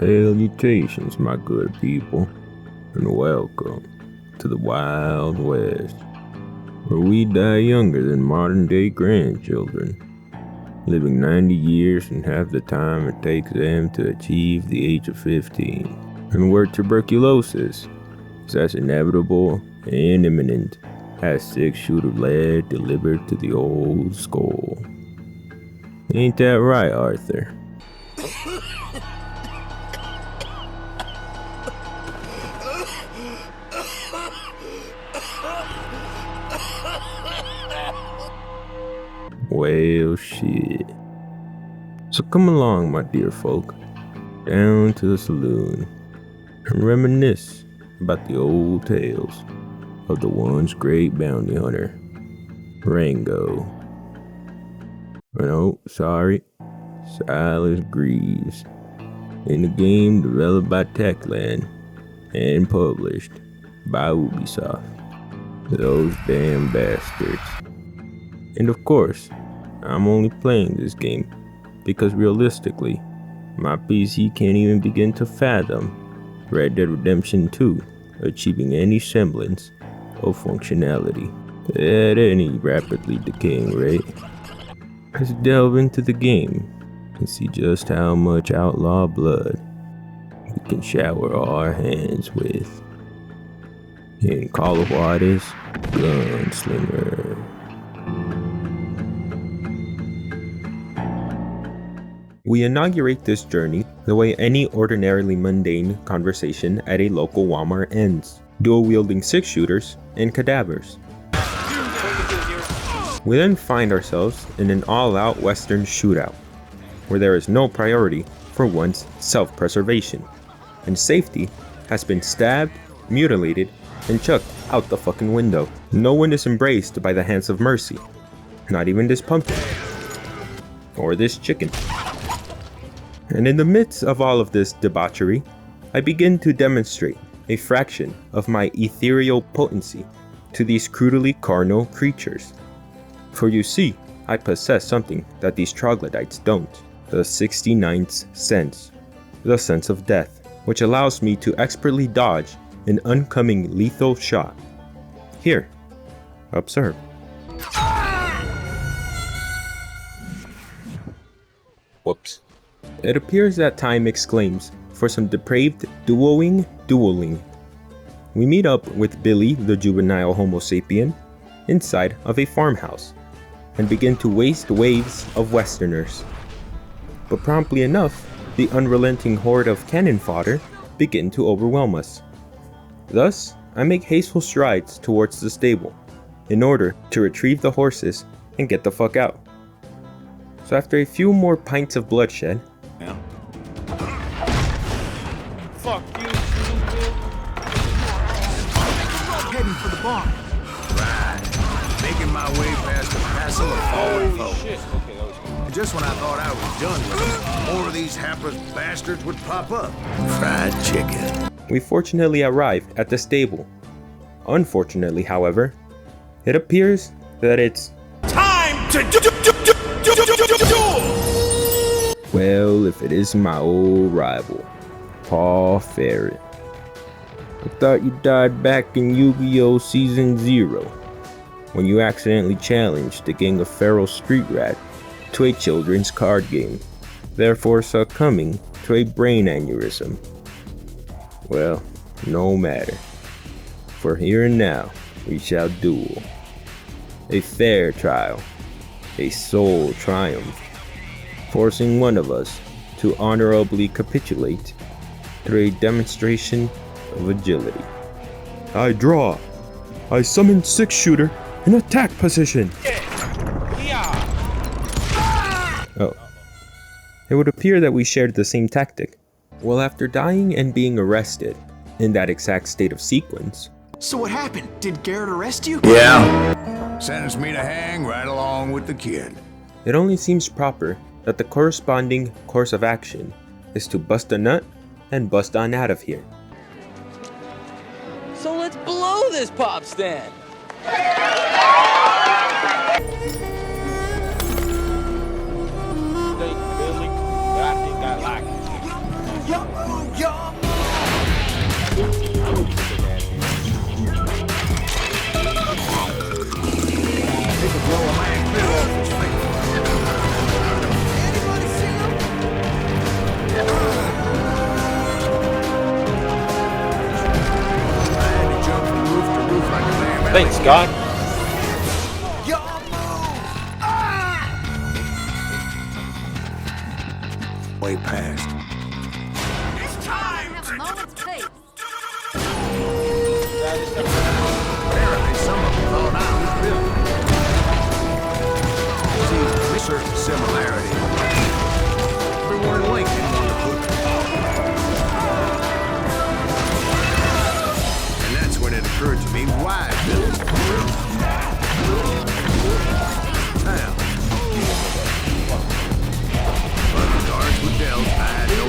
Salutations, my good people, and welcome to the Wild West, where we die younger than modern-day grandchildren, living 90 years and half the time it takes them to achieve the age of 15, and where tuberculosis is as inevitable and imminent as six-shooter lead delivered to the old skull. Ain't that right, Arthur? Well, shit. So come along, my dear folk, down to the saloon and reminisce about the old tales of the once great bounty hunter, Rango. No, sorry, Silas Greaves, in the game developed by Techland and published by Ubisoft. Those damn bastards. And of course, I'm only playing this game because realistically, my PC can't even begin to fathom Red Dead Redemption 2 achieving any semblance of functionality at any rapidly decaying rate. Let's delve into the game and see just how much outlaw blood we can shower our hands with. In Call of Juarez, Gunslinger. We inaugurate this journey the way any ordinarily mundane conversation at a local Walmart ends, dual-wielding six-shooters and cadavers. We then find ourselves in an all-out Western shootout, where there is no priority for one's self-preservation, and safety has been stabbed, mutilated, and chucked out the fucking window. No one is embraced by the hands of mercy, not even this pumpkin, or this chicken. And in the midst of all of this debauchery, I begin to demonstrate a fraction of my ethereal potency to these crudely carnal creatures. For you see, I possess something that these troglodytes don't, the 69th sense, the sense of death, which allows me to expertly dodge an oncoming lethal shot. Here, observe. Whoops. It appears that time exclaims for some depraved dueling. We meet up with Billy, the juvenile Homo sapien, inside of a farmhouse, and begin to waste waves of Westerners. But promptly enough, the unrelenting horde of cannon fodder begin to overwhelm us. Thus, I make hasteful strides towards the stable, in order to retrieve the horses and get the fuck out. So after a few more pints of bloodshed, Fuck you, heading for the barn. Right. Making my way past the passel of fallen foes. Shit. Okay, that was good. And just when I thought I was done with them, more of these hapless bastards would pop up. Fried chicken. we fortunately arrive at the stable. Unfortunately, however, it appears that it's Time to well, if it isn't my old rival, Paul Ferret. I thought you died back in Yu-Gi-Oh! Season 0, when you accidentally challenged a gang of feral street rats to a children's card game, therefore succumbing to a brain aneurysm. Well, no matter, for here and now we shall duel. A fair trial, a sole triumph, forcing one of us to honorably capitulate through a demonstration of agility. I draw. I summon six-shooter in attack position. Oh. It would appear that we shared the same tactic. Well, after dying and being arrested in that exact state of sequence. So what happened? Did Garrett arrest you? Yeah. Sentenced me to hang right along with the kid. It only seems proper that the corresponding course of action is to bust a nut and bust on out of here. So let's blow this pop stand. Thanks, God. Way past. Have a moment's faith. Apparently, some of them thought I was built. See, there's certain similarity. Everyone Lincoln on the book. And that's when it occurred to me why I built town. But the cards were dealt, I had no.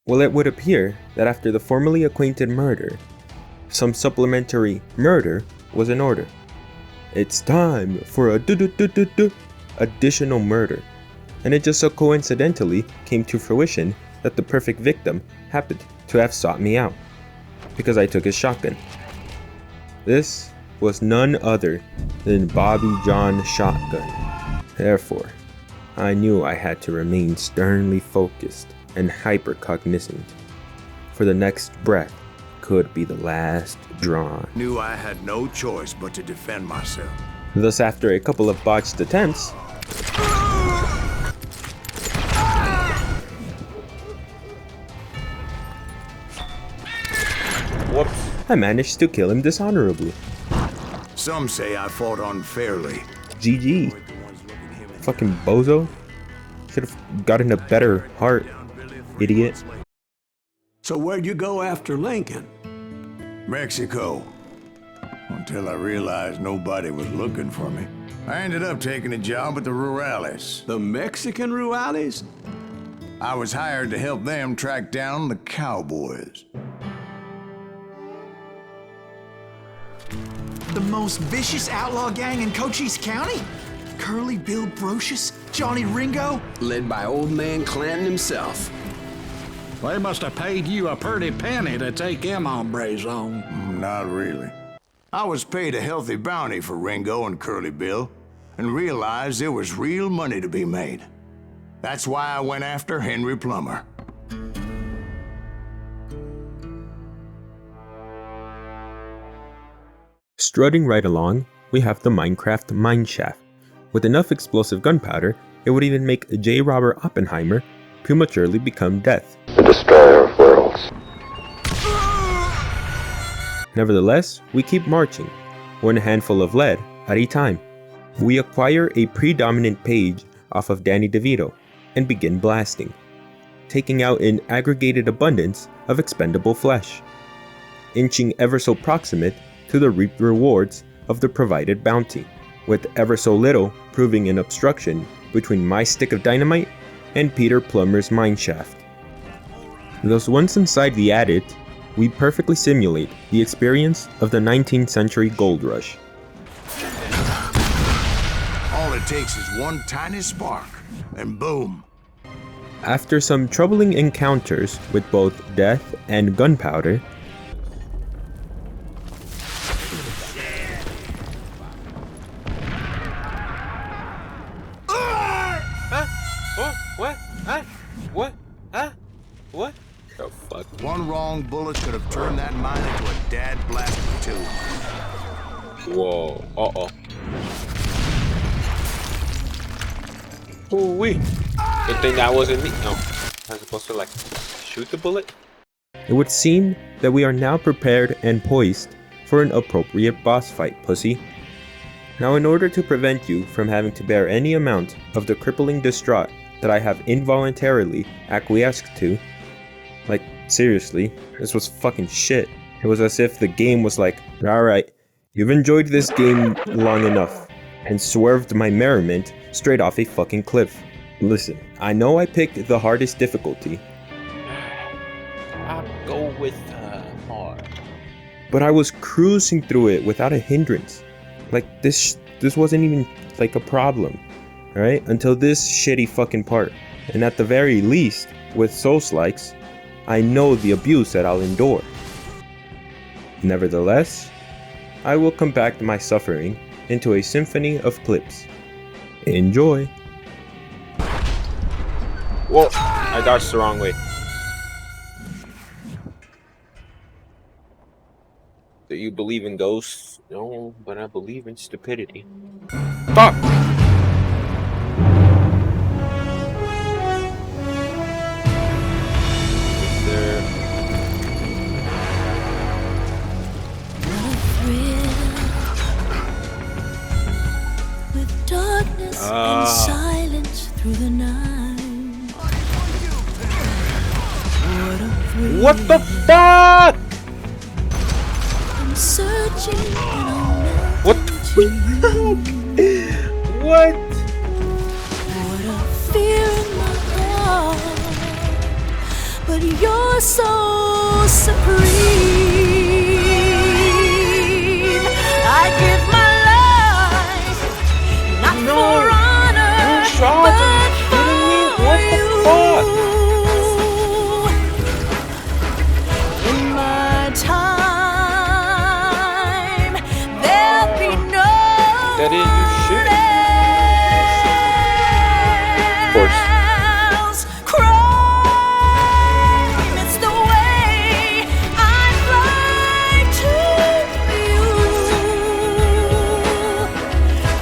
Well, it would appear that after the formerly acquainted murder, some supplementary murder was in order. It's time for a additional murder. And it just so coincidentally came to fruition that the perfect victim happened to have sought me out, because I took his shotgun. This was none other than Bobby John Shotgun. Therefore, I knew I had to remain sternly focused and hyper-cognizant, for the next breath could be the last drawn. Knew I had no choice but to defend myself. Thus, after a couple of botched attempts, Whoops. I managed to kill him dishonorably. Some say I fought unfairly. GG. Fucking bozo. Should have gotten a better heart, idiot. So where'd you go after Lincoln? Mexico. Until I realized nobody was looking for me. I ended up taking a job at the Rurales. The Mexican Rurales? I was hired to help them track down the cowboys. The most vicious outlaw gang in Cochise County? Curly Bill Brocious? Johnny Ringo? Led by old man Clanton himself. They must have paid you a pretty penny to take them hombres on. Not really. I was paid a healthy bounty for Ringo and Curly Bill, and realized there was real money to be made. That's why I went after Henry Plummer. Strutting right along, we have the Minecraft mineshaft. With enough explosive gunpowder, it would even make J. Robert Oppenheimer prematurely become death. The destroyer of worlds. Nevertheless, we keep marching, one handful of lead at a time. We acquire a predominant page off of Danny DeVito and begin blasting, taking out an aggregated abundance of expendable flesh, inching ever so proximate to the reaped rewards of the provided bounty, with ever so little proving an obstruction between my stick of dynamite and Peter Plummer's mineshaft. Thus, once inside the adit, we perfectly simulate the experience of the 19th century gold rush. All it takes is one tiny spark, and boom. After some troubling encounters with both death and gunpowder, What? The fuck? One wrong bullet could have turned that mine into a dad-blasted tube. Whoa. Uh-oh. Ooh-wee. Good thing that wasn't me. No. I was supposed to, like, shoot the bullet? it would seem that we are now prepared and poised for an appropriate boss fight, pussy. Now, in order to prevent you from having to bear any amount of the crippling distraught that I have involuntarily acquiesced to, like, seriously, this was fucking shit. It was as if the game was like, alright, you've enjoyed this game long enough. and swerved my merriment straight off a fucking cliff. Listen, I know I picked the hardest difficulty, I'll go with hard. but I was cruising through it without a hindrance. Like this wasn't even like a problem, alright? Until this shitty fucking part. And at the very least, with Souls-likes, I know the abuse that I'll endure. Nevertheless, I will compact my suffering into a symphony of clips. Enjoy. Whoa! I dodged the wrong way. Do you believe in ghosts? No, but I believe in stupidity. Fuck! Is there... With darkness and silence through the night. What the fuck? I'm searching and What the What? what a fear in my heart, but you're so supreme. I give my life not for honor, but for you. In my time, there'll be no That is you shit. Of course. else. Crime, it's the way I fly to you.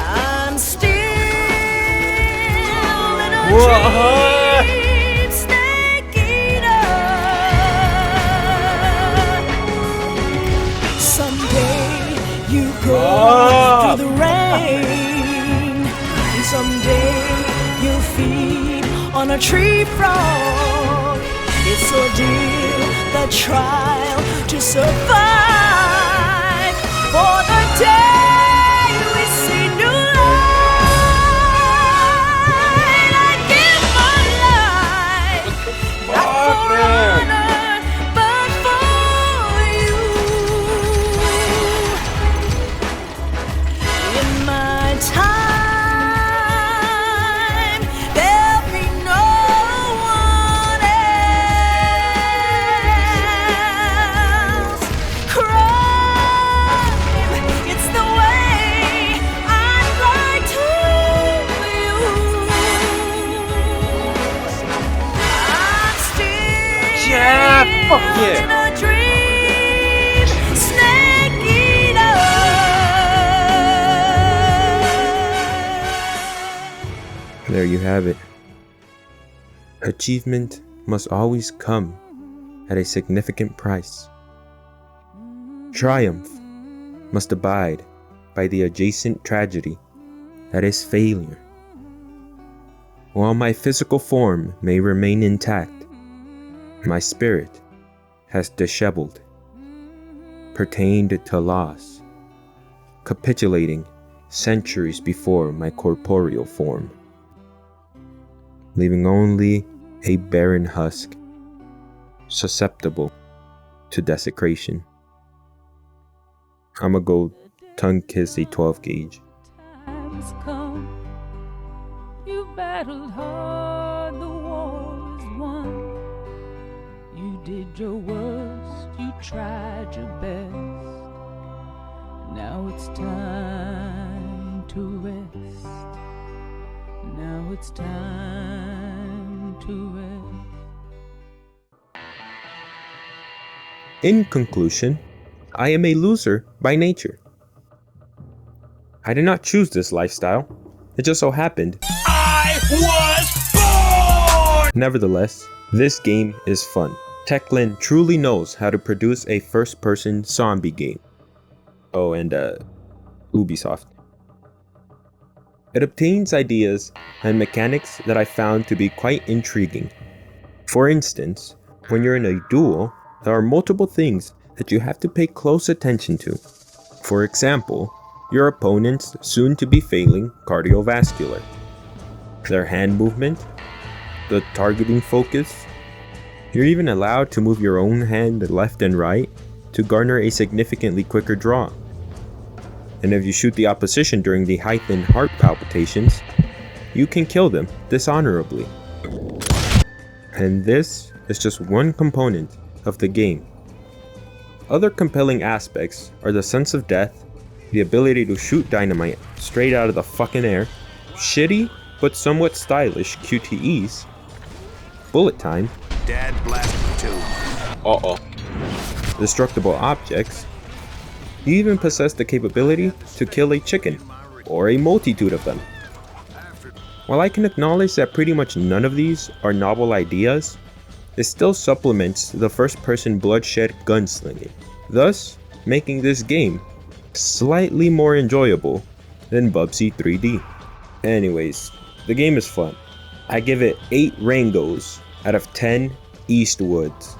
I'm still in a dream, snake eater. Someday you go through the rain. Someday you'll feed on a tree frog. It's ordeal, the trial to survive. For the day we see new light, I give my life not for honor, but for you. In my time, there'll be no one else. Crime, it's the way I'd like to you. I'm still Yeah, fuck yeah. in a dream, snake eater. There you have it. Achievement must always come at a significant price. Triumph must abide by the adjacent tragedy that is failure. While my physical form may remain intact, my spirit has disheveled, pertained to loss, capitulating centuries before my corporeal form, leaving only a barren husk, susceptible to desecration. I'ma go tongue kiss a 12 gauge. Time's come. You battled hard, the war is won. You did your worst, you tried your best. Now it's time to rest. Now it's time to rest. In conclusion, I am a loser by nature. I did not choose this lifestyle. It just so happened. I was born! Nevertheless, this game is fun. Techland truly knows how to produce a first-person zombie game. Oh, and Ubisoft. It obtains ideas and mechanics that I found to be quite intriguing. For instance, when you're in a duel, there are multiple things that you have to pay close attention to. For example, your opponent's soon-to-be failing cardiovascular, their hand movement, the targeting focus. You're even allowed to move your own hand left and right to garner a significantly quicker draw. And if you shoot the opposition during the heightened heart palpitations, you can kill them dishonorably. And this is just one component of the game. Other compelling aspects are the sense of death, the ability to shoot dynamite straight out of the fucking air, shitty but somewhat stylish QTEs, bullet time, Dad blasted too. Uh-oh. destructible objects. You even possess the capability to kill a chicken, or a multitude of them. While I can acknowledge that pretty much none of these are novel ideas, it still supplements the first-person bloodshed gunslinging, thus making this game slightly more enjoyable than Bubsy 3D. Anyways, the game is fun. I give it 8 Rangos out of 10 Eastwoods.